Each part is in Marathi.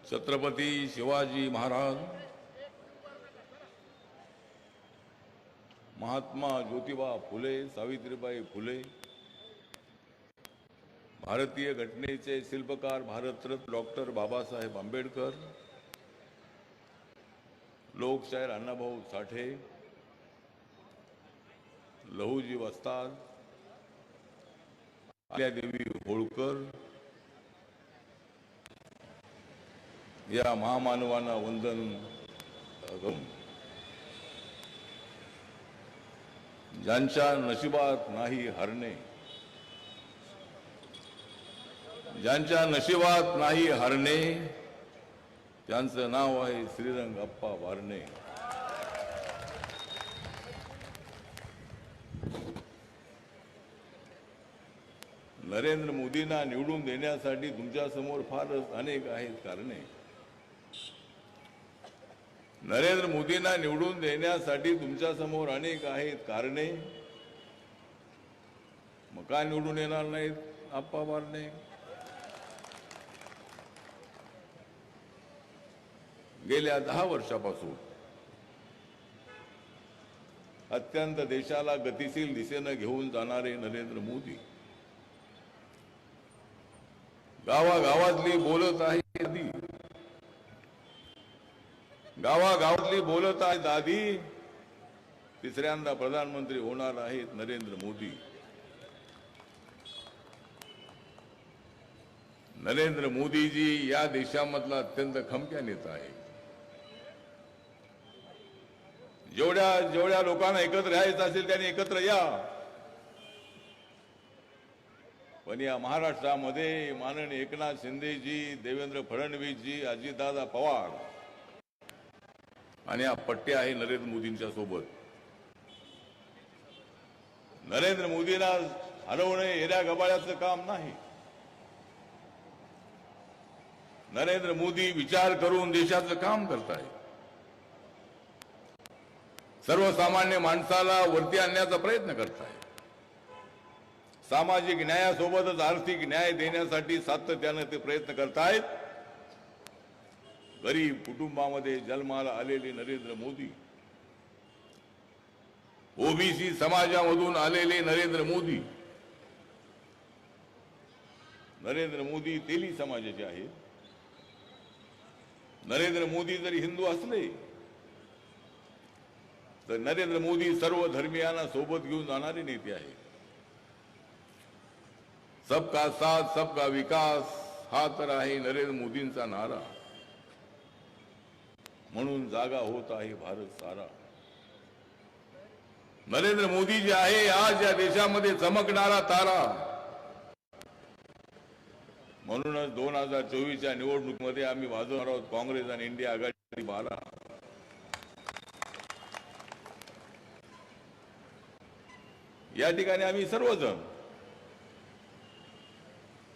छत्रपती शिवाजी महाराज, महात्मा ज्योतिबा फुले, सावित्रीबाई फुले, भारतीय घटनेचे शिल्पकार भारतरत्न डॉक्टर बाबासाहेब आंबेडकर, लोकशाहीर अण्णाभाऊ साठे, लहुजी वस्ताद, अहिल्यादेवी होळकर या महामानवांना वंदन करून ज्यांच्या नशिबात नाही हरणे, ज्यांच्या नशिबात नाही हरणे, त्यांचं नाव आहे श्रीरंग अप्पा वारणे. नरेंद्र मोदींना निवडून देण्यासाठी तुमच्या समोर फारच अनेक आहेत कारणे. नरेंद्र मोदींना निवडून देण्यासाठी तुमच्या समोर अनेक आहेत कारणे. मग का निवडून येणार नाहीत आप्पा वारणे? गेल्या 10 वर्षापासून अत्यंत देशाला गतिशील दिशेने घेऊन जाणारे नरेंद्र मोदी गावागावातली बोलत आहे दादी, गावागावातली बोलत आहे दादी, तिसऱ्यांदा प्रधानमंत्री होणार आहेत नरेंद्र मोदी. नरेंद्र मोदीजी या देशामधला अत्यंत खमक्या नेता आहे. जेवढ्या लोकांना एकत्र यायचं असेल त्यांनी एकत्र या. पण या महाराष्ट्रामध्ये माननीय एकनाथ शिंदेजी, देवेंद्र फडणवीसजी, अजितदादा पवार आणि हा पट्टे आहे नरेंद्र मोदींच्या सोबत. नरेंद्र मोदींना हरवणे येऱ्या गबाळ्याचं काम नाही. नरेंद्र मोदी विचार करून देशाचं काम करताय. सर्वसामान्य माणसाला वरती आणण्याचा प्रयत्न करताय. सामाजिक न्यायासोबतच आर्थिक न्याय देण्यासाठी सातत्याने ते प्रयत्न करतायत. गरीब कुटुंबामध्ये जन्माला आलेले नरेंद्र मोदी, ओबीसी समाजामधून आलेले नरेंद्र मोदी, नरेंद्र मोदी तेली समाजाचे आहेत. नरेंद्र मोदी जरी हिंदू असले तर नरेंद्र मोदी सर्व धर्मीयांना सोबत घेऊन जाणारे नेते आहेत. सबका साथ सबका विकास हा तर आहे नरेंद्र मोदींचा नारा. म्हणून जागा होत आहे भारत सारा. नरेंद्र मोदी जे आहे आज या देशामध्ये चमकणारा तारा. म्हणूनच 2024च्या निवडणुकीमध्ये आम्ही वाजवणार आहोत काँग्रेस आणि इंडिया आघाडी 12. या ठिकाणी आम्ही सर्वजण,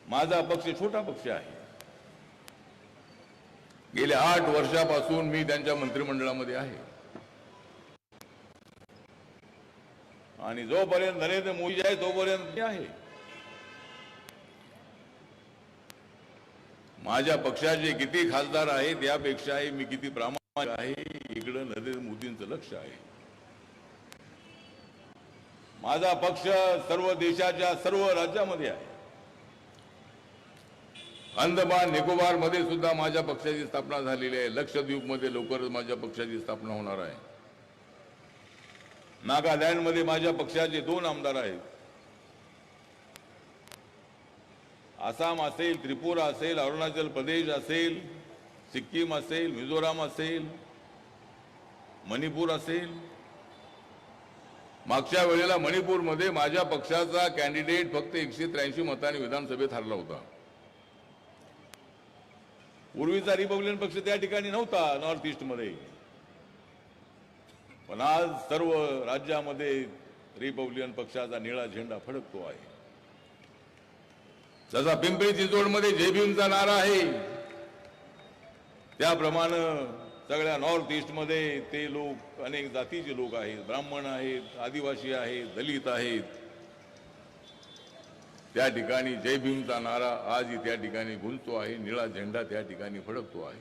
माझा पक्ष छोटा पक्ष आहे. गेल्या 8 वर्षापासून मी त्यांच्या मंत्रिमंडळामध्ये आहे. आणि जोपर्यंत नरेंद्र मोदी आहे तोपर्यंत मी आहे. माझ्या पक्षाचे किती खासदार आहेत यापेक्षाही मी किती प्रामाणिक आहे इकडे नरेंद्र मोदींचं लक्ष आहे. माझा पक्ष सर्व देशाच्या सर्व राज्यामध्ये आहे. अंदमान निकोबार मध्ये सुद्धा माझ्या पक्षाची स्थापना झालेली आहे. लक्षद्वीप मध्ये लवकरच माझ्या पक्षाची स्थापना होणार आहे. नागालँड मध्ये माझ्या पक्षाचे 2 आमदार आहेत. आसाम असेल, त्रिपुरा असेल, अरुणाचल प्रदेश असेल, सिक्कीम असेल, मिझोराम असेल, मणिपूर असेल. मागच्या वेळेला मणिपूरमध्ये माझ्या पक्षाचा कॅन्डिडेट फक्त 183 मतांनी विधानसभेत हरला होता. पूर्वीचा रिपब्लिकन पक्ष त्या ठिकाणी नव्हता नॉर्थ ईस्ट मध्ये. पण आज सर्व राज्यामध्ये रिपब्लिकन पक्षाचा निळा झेंडा फडकतो आहे. जसा पिंपरी चिंचवडमध्ये जय भीमचा नारा आहे त्याप्रमाणे सगळ्या नॉर्थ ईस्ट मध्ये ते लोक अनेक जातीचे लोक आहेत. ब्राह्मण आहेत, आदिवासी आहेत, दलित आहेत. त्या ठिकाणी जय भीमचा नारा आजही त्या ठिकाणी गुंजतो आहे, निळा झेंडा त्या ठिकाणी फडकतो आहे.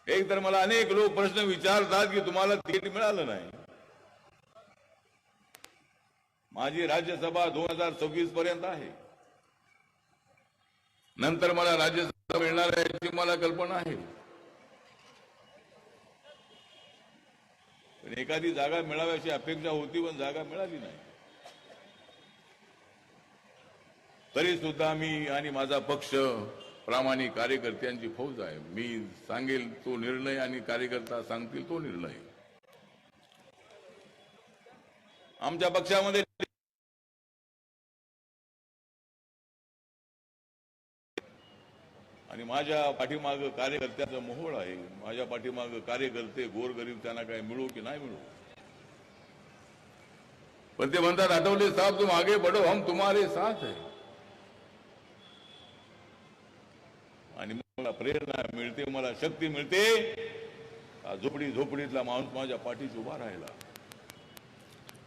एक तर मला अनेक लोक प्रश्न विचारतात की तुम्हाला तिकीट मिळालं नाही. माझी राज्यसभा 2026 पर्यंत आहे. नंतर मला राज्यसभा मिळणार आहे याची मला कल्पना आहे. पण एखादी जागा मिळाव्याची अपेक्षा होती, पण जागा मिळाली नाही. तरी सुद्धा मी आणि माझा पक्ष प्रामाणिक कार्यकर्त्यांची फौज आहे. मी सांगेल तो निर्णय आणि कार्यकर्ता सांगतील तो निर्णय. आमच्या पक्षामध्ये आणि माझ्या पाठीमाग कार्यकर्त्याचं मोहोळ आहे. माझ्या पाठीमाग कार्यकर्ते गोरगरीब त्यांना काय मिळो की नाही मिळो, पण ते म्हणतात आठवले साहब तुम आगे बढ़ो हम तुम्हारे साथ है. आणि मला प्रेरणा मिळते, मला शक्ती मिळते. झोपडीतला माणूस माझ्या पाठीशी उभा राहिला.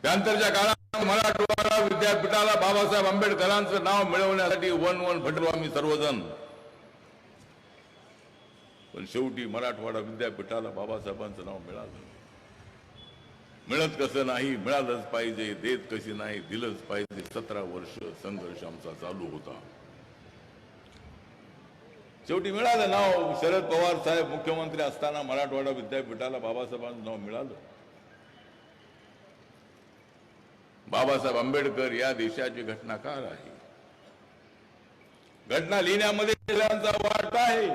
त्यानंतरच्या काळात मराठवाडा विद्यापीठाला बाबासाहेब आंबेडकरांचं नाव मिळवण्यासाठी वन भटलो आम्ही सर्वजण. पण शेवटी मराठवाडा विद्यापीठाला बाबासाहेबांचं नाव मिळालं. मिळत कसं नाही, मिळालंच पाहिजे. देत कशी नाही, दिलंच पाहिजे. 17 वर्ष संघर्ष आमचा चालू होता. शेवटी मिळालं नाव. शरद पवार साहेब मुख्यमंत्री असताना मराठवाडा विद्यापीठाला बाबासाहेबांचं नाव मिळालं. बाबासाहेब आंबेडकर या देशाचे घटनाकार आहे. घटना लिहिण्यामध्ये त्यांचा वाटा आहे.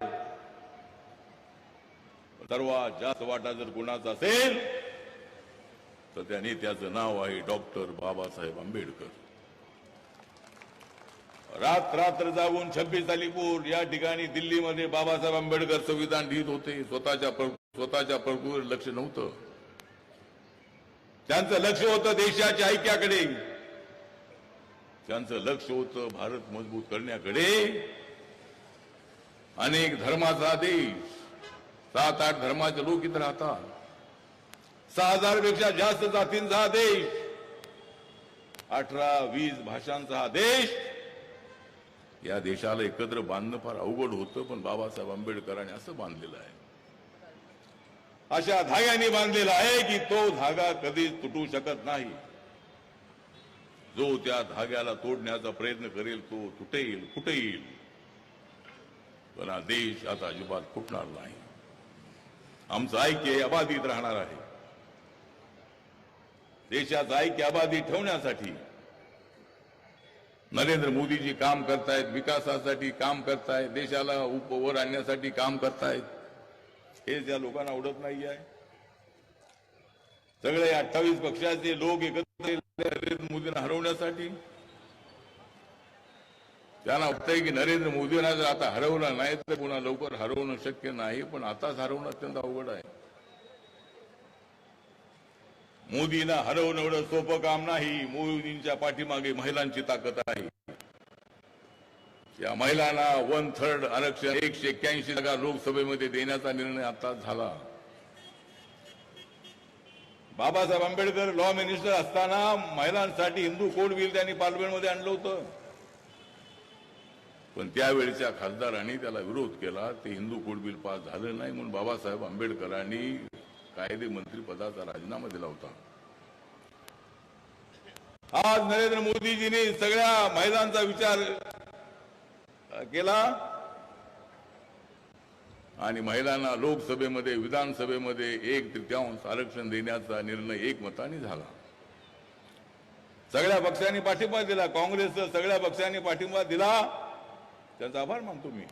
सर्वात जास्त वाटा जर कुणाचा असेल तर त्या नेत्याचं नाव आहे डॉक्टर बाबासाहेब आंबेडकर. रात्र जागून 26 अलीपूर या ठिकाणी दिल्लीमध्ये बाबासाहेब आंबेडकर संविधान लिहित होते. स्वतःच्या प्रभूवर लक्ष नव्हतं. त्यांचं लक्ष होतं देशाच्या ऐक्याकडे. त्यांचं लक्ष होतं भारत मजबूत करण्याकडे. अनेक धर्माचा देश, 7-8 धर्माचे लोक इथं राहतात. 6000 पेक्षा जास्त जातींचा हा देश, 18-20 भाषांचा हा देश. या देशाला एकत्र बांधणं फार अवघड होतं, पण बाबासाहेब आंबेडकरांनी असं बांधलेलं आहे. अशा धाग्याने बांधलेला आहे की तो धागा कधीच तुटू शकत नाही. जो त्या धाग्याला तोडण्याचा प्रयत्न करेल तो तुटेल, फुटेल. पण हा देश आता अजिबात फुटणार नाही. आमचं ऐक्य अबाधित राहणार आहे. देशाचं ऐक्य अबाधित ठेवण्यासाठी नरेंद्र मोदीजी काम करतायत, विकासासाठी काम करतायत, देशाला वर आणण्यासाठी काम करतायत. हे त्या लोकांना आवडत नाही आहे. सगळे 28 पक्षाचे लोक एकत्र नरेंद्र मोदींना हरवण्यासाठी. त्यांना वाटतंय की नरेंद्र मोदींना जर आता हरवलं नाही तर पुन्हा लवकर हरवणं शक्य नाही. पण आताच हरवणं अत्यंत अवघड आहे. मोदींना हरवणं एवढं सोपं काम नाही. मोदींच्या पाठीमागे महिलांची ताकद आहे. या महिलांना 1/3 आरक्षण 181 जागा लोकसभेमध्ये देण्याचा निर्णय आता झाला. बाबासाहेब आंबेडकर लॉ मिनिस्टर असताना महिलांसाठी हिंदू कोड बिल त्यांनी पार्लमेंटमध्ये आणलं होतं. पण त्यावेळेच्या खासदारांनी त्याला विरोध केला. ते हिंदू कोड बिल पास झालं नाही म्हणून बाबासाहेब आंबेडकरांनी कायदे मंत्री पदाचा राजीनामा दिला होता. आज नरेंद्र मोदीजींनी सगळ्या महिलांचा विचार केला आणि महिलांना लोकसभेमध्ये, विधानसभेमध्ये 1/3 आरक्षण देण्याचा निर्णय एकमताने झाला. सगळ्या पक्षांनी पाठिंबा दिला. काँग्रेसचं सगळ्या पक्षांनी पाठिंबा दिला. त्यांचा आभार मानतो मी.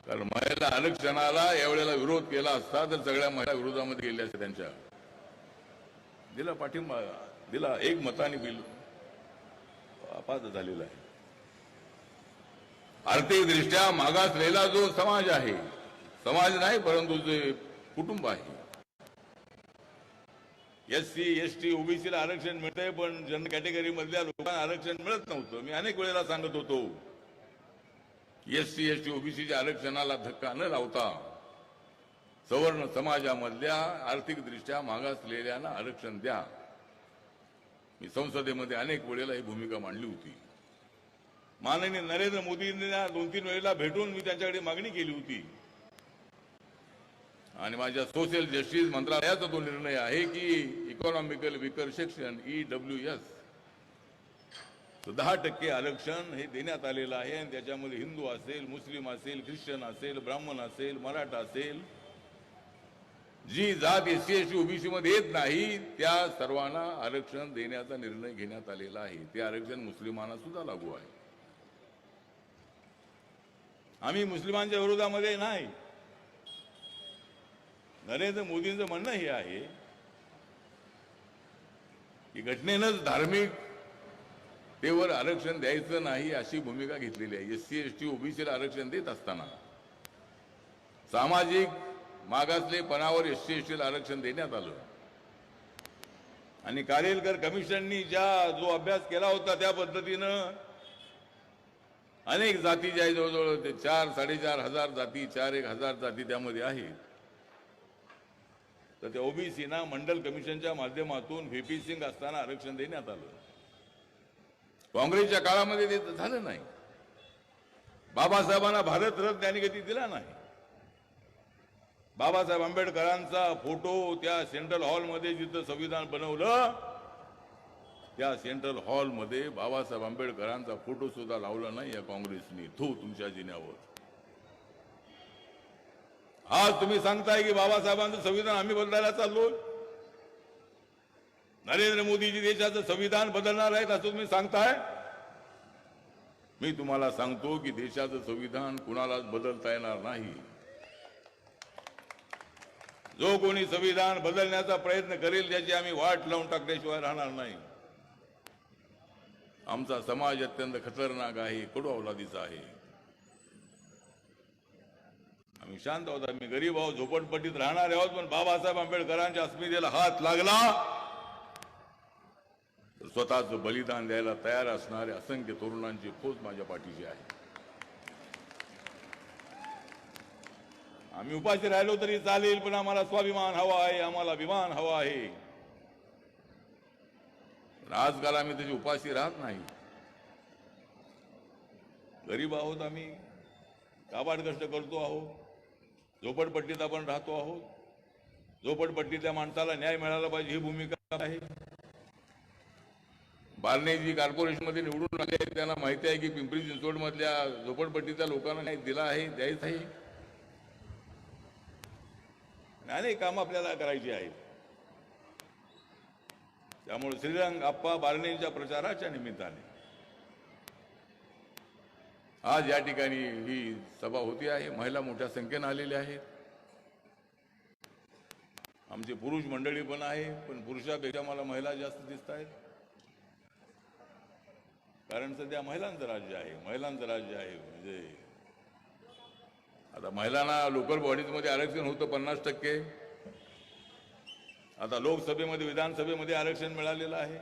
कारण महिला आरक्षणाला यावेळेला विरोध केला असता तर सगळ्या महिला विरोधामध्ये गेल्या असत्या. त्यांच्या दिला पाठिंबा दिला. एकमताने बिल पास झालेला आहे. आर्थिकदृष्ट्या मागासलेला जो समाज आहे, समाज नाही परंतु जे कुटुंब आहे, SC, ST, OBC ला आरक्षण मिळतंय पण जनरल कॅटेगरी मधल्या लोकांना आरक्षण मिळत नव्हतं. मी अनेक वेळेला सांगत होतो SC, ST, OBCच्या आरक्षणाला धक्का न लावता सवर्ण समाजामधल्या आर्थिकदृष्ट्या मागासलेल्यांना आरक्षण द्या. मी संसदेमध्ये अनेक वेळेला ही भूमिका मांडली होती. माननीय नरेंद्र मोदींना 2-3 वेळेला भेटून मी त्यांच्याकडे मागणी केली होती. आणि माझ्या सोशल जस्टिस मंत्रालयाचा तो निर्णय आहे की इकॉनॉमिकल विकर सेक्शन EWS 10% आरक्षण हे देण्यात आलेलं आहे. आणि त्याच्यामध्ये हिंदू असेल, मुस्लिम असेल, ख्रिश्चन असेल, ब्राह्मण असेल, मराठा असेल, जी जात SC ST OBC मध्ये येत नाही त्या सर्वांना आरक्षण देण्याचा निर्णय घेण्यात आलेला आहे. ते आरक्षण मुस्लिमांना सुद्धा लागू आहे. आम्ही मुस्लिमांच्या विरोधामध्ये नाही. नरेंद्र मोदींचं म्हणणं हे आहे की घटनेनंच धार्मिकतेवर आरक्षण द्यायचं नाही अशी भूमिका घेतलेली आहे. SC ST OBC ला आरक्षण देत असताना सामाजिक मागासलेपणावर SC ST ला आरक्षण देण्यात आलं. आणि कारेलकर कमिशननी जो अभ्यास केला होता त्या पद्धतीनं अनेक जाती ज्या जवळजवळ 4-4.5 हजार जाती, 4-1 हजार जाती त्यामध्ये आहेत. तर त्या OBCना मंडल कमिशनच्या माध्यमातून VP सिंग असताना आरक्षण देण्यात आलं. काँग्रेसच्या काळामध्ये ते झालं नाही. बाबासाहेबांना भारतरत्न त्यांनी कधी दिला नाही. बाबासाहेब आंबेडकरांचा फोटो त्या सेंट्रल हॉलमध्ये जिथं संविधान बनवलं त्या सेंट्रल हॉलमध्ये बाबासाहेब आंबेडकरांचा फोटो सुद्धा लावला नाही या काँग्रेसनी. तुमच्या जिन्यावर. आज तुम्ही सांगताय की बाबासाहेबांचं संविधान आम्ही बदलायला चाललो. नरेंद्र मोदीजी देशाचं संविधान बदलणार आहेत असं तुम्ही सांगताय. मी तुम्हाला सांगतो की देशाचं संविधान कुणालाच बदलता येणार नाही. जो कोणी संविधान बदलण्याचा प्रयत्न करेल त्याची आम्ही वाट लावून टाकल्याशिवाय राहणार नाही. आमचा समाज अत्यंत खतरनाक आहे, कडू अवलादीचा आहे. आम्ही शांत आहोत, आम्ही गरीब आहोत, झोपडपट्टीत राहणार आहोत. पण बाबासाहेब आंबेडकरांच्या अस्मितेला हात लागला तर स्वतःचं बलिदान द्यायला तयार असणारे असंख्य तरुणांची फौज माझ्या पाठीशी आहे. आम्ही उपाशी राहिलो तरी चालेल, पण आम्हाला स्वाभिमान हवा आहे, आम्हाला विमान हवा आहे. पण आजकाल आम्ही त्याची उपाशी राहत नाही. गरीब आहोत, आम्ही काबाड कष्ट करतो आहोत, झोपडपट्टीत आपण राहतो आहोत. झोपडपट्टीतल्या माणसाला न्याय मिळाला पाहिजे ही भूमिका आहे. बार्नेजी कॉर्पोरेशन मध्ये निवडून आले आहेत, त्यांना माहिती आहे की पिंपरी चिंचवड मधल्या झोपडपट्टीच्या लोकांना न्याय दिला आहे, द्यायचं आहे. अनेक काम आपल्याला करायची आहेत. त्यामुळे श्रीरंग आप्पा बारणेंच्या प्रचाराच्या निमित्ताने आज या ठिकाणी ही सभा होती आहे. महिला मोठ्या संख्येने आलेल्या आहेत. आमची पुरुष मंडळी पण आहे, पण पुरुषापेक्षा मला महिला जास्त दिसत आहेत. कारण सध्या महिलांचं राज्य आहे, महिलांचं राज्य आहे. म्हणजे आता महिलांना लोकल बॉडीजमध्ये आरक्षण होतं 50%. आता लोकसभेमध्ये, विधानसभेमध्ये आरक्षण मिळालेलं आहे.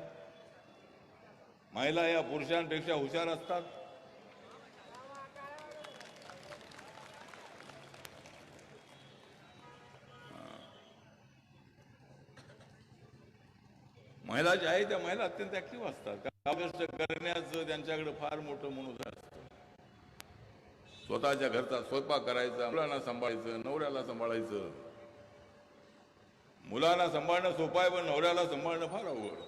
महिला या पुरुषांपेक्षा हुशार असतात. महिला ज्या आहेत त्या महिला अत्यंत ऍक्टिव्ह असतात. कष्ट करण्याचं त्यांच्याकडे फार मोठं मनोधन असतं. स्वतःच्या घरचा स्वयंपाक करायचा, मुलांना सांभाळायचं, नवऱ्याला सांभाळायचं. मुलांना सांभाळणं सोपं आहे, पण नवऱ्याला सांभाळणं फार अवघड.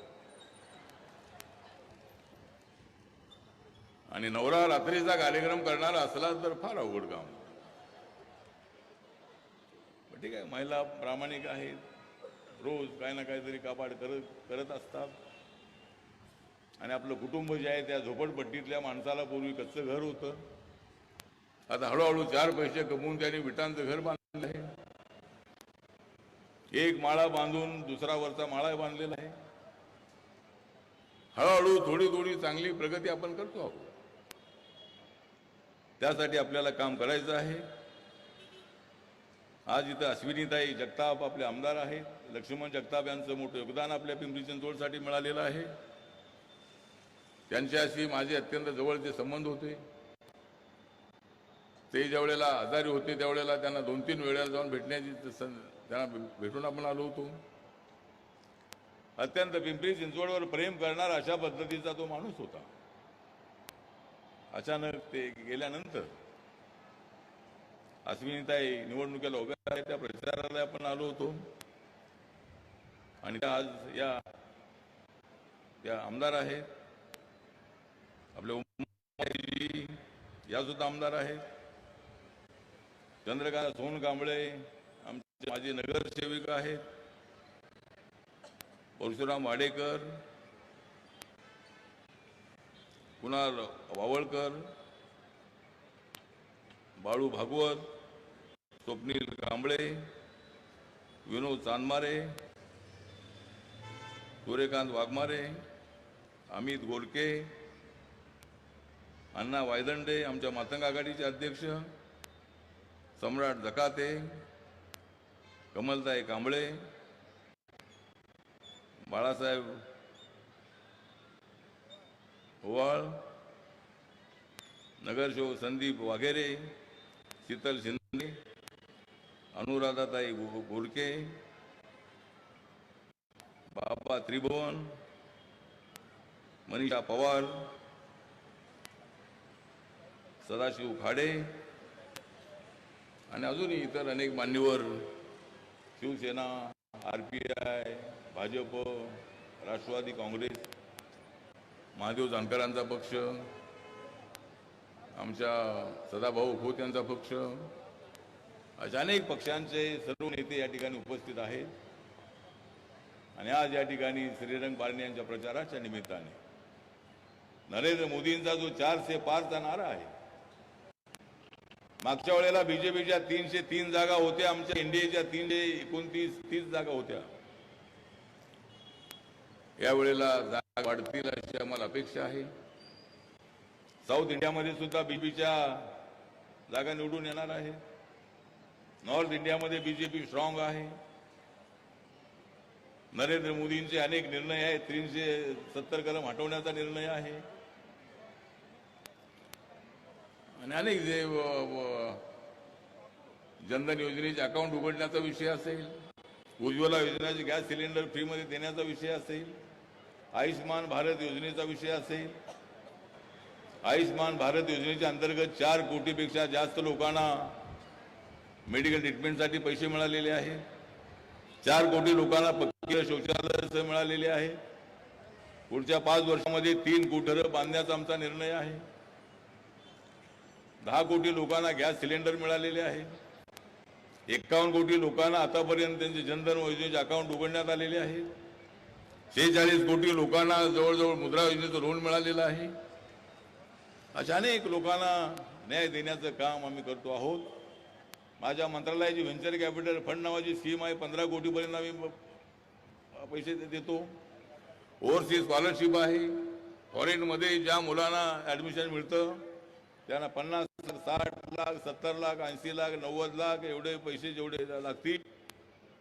आणि नवरा रात्रीचा कार्यक्रम करणारा असला तर फार अवघड काम. ठीक आहे, महिला प्रामाणिक आहेत, रोज काही ना काहीतरी काबाड करत असतात. आणि आपलं कुटुंब जे आहे त्या झोपडपट्टीतल्या माणसाला पूर्वी कच्चं घर होतं, आता हळूहळू 4 पैसे कमवून त्यांनी विटांचं घर बांधलं आहे. एक माळा बांधून दुसरा वरचा माळा बांधलेला आहे. हळूहळू थोडी थोडी चांगली प्रगती आपण करतो आहोत. त्यासाठी आपल्याला काम करायचं आहे. आज इथं अश्विनीताई जगताप आपले आमदार आहेत. लक्ष्मण जगताप यांचं मोठं योगदान आपल्या पिंपरी चिंचवडसाठी मिळालेलं आहे. त्यांच्याशी माझे अत्यंत जवळचे संबंध होते. ते ज्या वेळेला आजारी होते त्यावेळेला त्यांना 2-3 वेळेला जाऊन भेटण्याची त्यांना भेटून आपण आलो होतो. अत्यंत पिंपरी चिंचवडवर प्रेम करणारा अशा पद्धतीचा तो माणूस होता. अचानक ते गेल्यानंतर अश्विनीताई निवडणुकीला उभ्या आहेत, त्या प्रचाराला आपण आलो होतो. आणि त्या आज या आमदार आहेत, आपले उमाजी या सुद्धा आमदार आहेत. चंद्रकांत सोनकांबळे आमचे माजी नगरसेविका आहेत. परशुराम वाडेकर, कुणाल वावळकर, बाळू भागवत, स्वप्नील कांबळे, विनोद चांदमारे, सूर्यकांत वाघमारे, अमित गोरके, अण्णा वायदंडे आमच्या मातंग आघाडीचे अध्यक्ष, सम्राट जकाते, कमलताई कांबळे, बाळासाहेब ओवाळ, नगरसेवक संदीप वाघेरे, शीतल शिंदे, अनुराधाताई गोरके, बाबा त्रिभुवन, मनीषा पवार, सदाशिव खाडे आणि अजूनही इतर अनेक मान्यवर, शिवसेना, RPI, भाजप, राष्ट्रवादी काँग्रेस, महादेव जानकरांचा पक्ष, आमच्या सदाभाऊ खोत यांचा पक्ष, अशा अनेक पक्षांचे सर्व नेते या ठिकाणी उपस्थित आहेत. आणि आज या ठिकाणी श्रीरंग बारणे यांच्या प्रचाराच्या निमित्ताने नरेंद्र मोदींचा जो 4 से पारचा नारा आहे, मागच्या वेळेला बीजेपीच्या 303 जागा होत्या, आमच्या एनडीएच्या 329 जागा होत्या. यावेळेला जागा वाढतील अशी आम्हाला अपेक्षा आहे. साऊथ इंडियामध्ये सुद्धा बीजेपीच्या जागा निवडून येणार आहे. नॉर्थ इंडियामध्ये बीजेपी स्ट्रॉंग आहे. नरेंद्र मोदींचे अनेक निर्णय आहेत. 370 कलम हटवण्याचा निर्णय आहे आणि अनेक जे जनधन योजनेचे अकाउंट उघडण्याचा विषय असेल, उज्ज्वला योजनेचे गॅस सिलेंडर फ्रीमध्ये देण्याचा विषय असेल, आयुष्मान भारत योजनेचा विषय असेल. आयुष्मान भारत योजनेच्या अंतर्गत 4 कोटीपेक्षा जास्त लोकांना मेडिकल ट्रीटमेंटसाठी पैसे मिळालेले आहेत. 4 कोटी लोकांना पक्की शौचालय मिळालेले आहे. पुढच्या 5 वर्षामध्ये 3 कोटी घरं बांधण्याचा आमचा निर्णय आहे. 10 कोटी लोकांना गॅस सिलेंडर मिळालेले आहे. 51 कोटी लोकांना आतापर्यंत त्यांचे जनधन योजनेचे अकाउंट उघडण्यात आलेले आहे. 46 कोटी लोकांना जवळजवळ मुद्रा योजनेचं लोन मिळालेलं आहे. अशा अनेक लोकांना न्याय देण्याचं काम आम्ही करतो आहोत. माझ्या मंत्रालयाची व्हेंचर कॅपिटल फंड नावाची स्कीम आहे. 15 कोटीपर्यंत आम्ही पैसे देतो. ओव्हरसीज स्कॉलरशिप आहे. फॉरेनमध्ये ज्या मुलांना ॲडमिशन मिळतं त्यांना 50, 60 लाख, 70 लाख, 80 लाख, 90 लाख एवढे पैसे जेवढे लागतील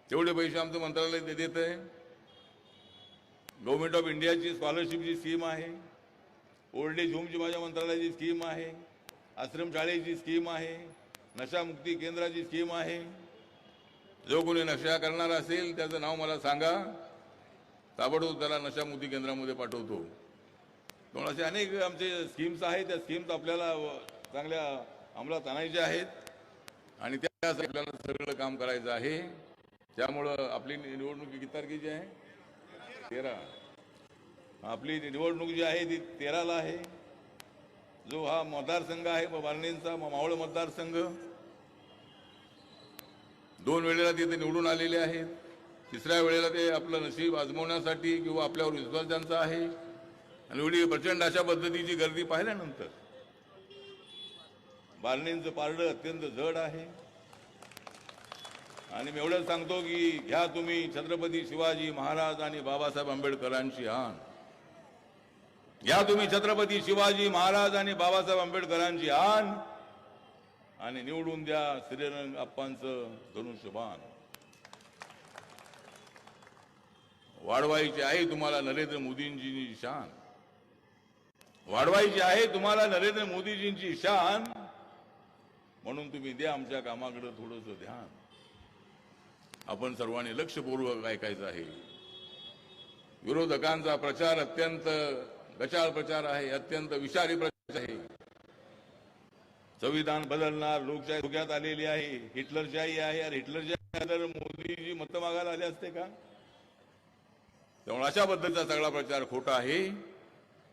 तेवढे पैसे आमचं मंत्रालय देत आहे. गव्हर्नमेंट ऑफ इंडियाची स्कॉलरशिपची स्कीम आहे. ओल्ड एज होमची माझ्या मंत्रालयाची स्कीम आहे. आश्रमशाळेची स्कीम आहे. नशामुक्ती केंद्राची स्कीम आहे. जो कोणी नशा करणार असेल त्याचं नाव मला सांगा, ताबडतोब त्याला नशामुक्ती केंद्रामध्ये पाठवतो. म्हणून असे अनेक आमचे स्कीम्स आहेत. त्या स्कीम्स आपल्याला चांगल्या अंमलात आणायच्या आहेत आणि त्यासाठी आपल्याला सगळं काम करायचं आहे. त्यामुळं आपली निवडणूक किती तारखेची आहे? 13. आपली निवडणूक जी आहे ती 13ला आहे. जो हा मतदारसंघ आहे बारणेंचा मावळ मतदारसंघ, 2 वेळेला तिथे निवडून आलेले आहेत. 3ऱ्या वेळेला ते आपलं नशीब आजमावण्यासाठी किंवा आपल्यावर विश्वास ज्यांचा आहे आणि एवढी प्रचंड अशा पद्धतीची गर्दी पाहिल्यानंतर बारणेंचं पारडं अत्यंत जड आहे. आणि मी एवढंच सांगतो की घ्या तुम्ही छत्रपती शिवाजी महाराज आणि बाबासाहेब आंबेडकरांची आण. घ्या तुम्ही छत्रपती शिवाजी महाराज आणि बाबासाहेब आंबेडकरांची आण आणि निवडून द्या श्रीरंग अप्पांचं धनुष्यबाण. वाढवायची आहे तुम्हाला नरेंद्र मोदींची शान. वाढवायची आहे तुम्हाला नरेंद्र मोदीजींची शान. म्हणून तुम्ही द्या आमच्या कामाकडे थोडंसं ध्यान. आपण सर्वांनी लक्षपूर्वक ऐकायचं आहे. विरोधकांचा प्रचार अत्यंत गचाळ प्रचार आहे, अत्यंत विषारी प्रचार आहे. संविधान बदलणार, लोकशाही धोक्यात आलेली आहे, हिटलरशाही आहे. अरे हिटलरशाही तर मोदीजी मत मागायला आले असते का? त्यामुळे अशा पद्धतीचा सगळा प्रचार खोटा आहे.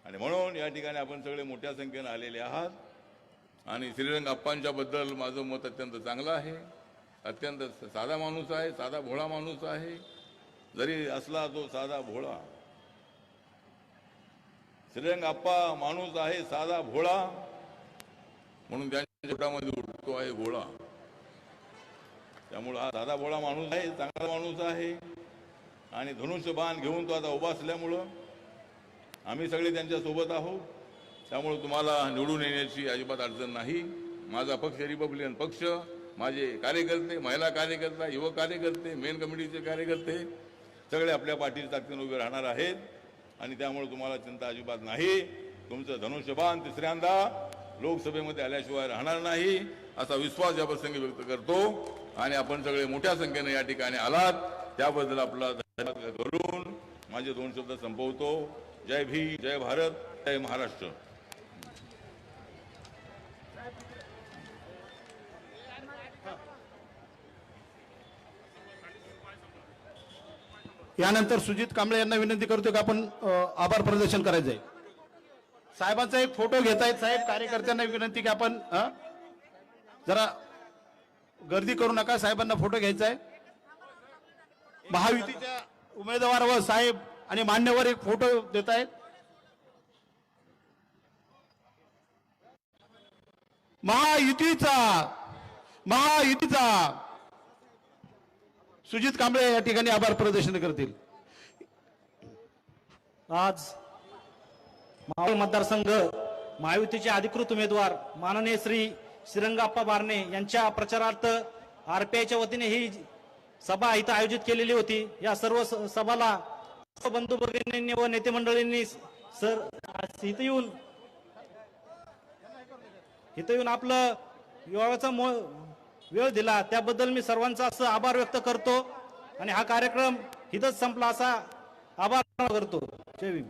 आणि म्हणून या ठिकाणी आपण सगळे मोठ्या संख्येने आलेले आहात. आणि श्रीरंग अप्पांच्या बद्दल माझं मत अत्यंत चांगलं आहे. अत्यंत साधा माणूस आहे, साधा भोळा माणूस आहे. जरी असला तो साधा भोळा, श्रीरंग अप्पा माणूस आहे साधा भोळा, म्हणून त्यांच्या पोटामध्ये उठतो आहे गोळा. त्यामुळे हा साधा भोळा माणूस आहे, चांगला माणूस आहे. आणि धनुष्यबाण घेऊन तो आता उभा असल्यामुळं आम्ही सगळे त्यांच्या सोबत आहोत. त्यामुळे तुम्हाला निवडून येण्याची अजिबात अडचण नाही. माझा पक्ष रिपब्लिकन पक्ष, माझे कार्यकर्ते, महिला कार्यकर्ता, युवक कार्यकर्ते, मेन कमिटीचे कार्यकर्ते सगळे आपल्या पाठीच्या ताकदीने उभे राहणार आहेत. आणि त्यामुळे तुम्हाला चिंता अजिबात नाही. तुमचं धनुष्यबाण तिसऱ्यांदा लोकसभेमध्ये आल्याशिवाय राहणार नाही असा विश्वास या प्रसंगी व्यक्त करतो. आणि आपण सगळे मोठ्या संख्येने या ठिकाणी आलात त्याबद्दल आपला धन्यवाद करून माझे 2 शब्द संपवतो. जय भीम, जय भारत, जय महाराष्ट्र. यानंतर सुजित कांबळे यांना विनंती करतो की आपण आभार प्रदर्शन करायचं आहे. साहेबांचा एक फोटो घेतायत. साहेब, कार्यकर्त्यांना विनंती की आपण जरा गर्दी करू नका. साहेबांना फोटो घ्यायचा आहे. महायुतीच्या उमेदवार व साहेब आणि मान्यवर एक फोटो देत आहेत. महायुतीचा सुजित कांबळे या ठिकाणी आभार प्रदर्शन करतील. आज मावळ मतदारसंघ महायुतीचे अधिकृत उमेदवार माननीय श्री श्रीरंगाप्पा बारणे यांच्या प्रचारार्थ आरपीआयच्या वतीने ही सभा इथं आयोजित केलेली होती. या सर्व सभाला बंधू भगिनींनी व नेते मंडळींनी इथं येऊन आपलं वेळाचा वेळ दिला त्याबद्दल मी सर्वांचा असं आभार व्यक्त करतो. आणि हा कार्यक्रम इथंच संपला असा आभार करतो. जय भीम.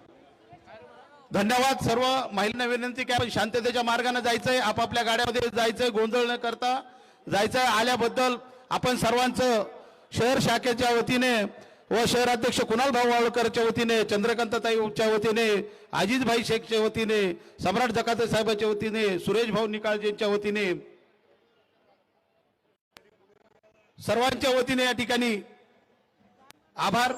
धन्यवाद. सर्व महिलांना विनंती की आपण शांततेच्या मार्गाने जायचंय, आपापल्या गाड्यामध्ये जायचंय, गोंधळ न करता जायचंय. आल्याबद्दल आपण सर्वांचं शहर शाखेच्या वतीने व शहराध्यक्ष कुणाल भाऊ वाळकरच्या वतीने, चंद्रकांतताईच्या वतीने, अजितभाई शेखच्या वतीने, सम्राट जकाते साहेबांच्या वतीने, सुरेश भाऊ निकाळजेंच्या वतीने, सर्वांच्या वतीने या ठिकाणी आभार.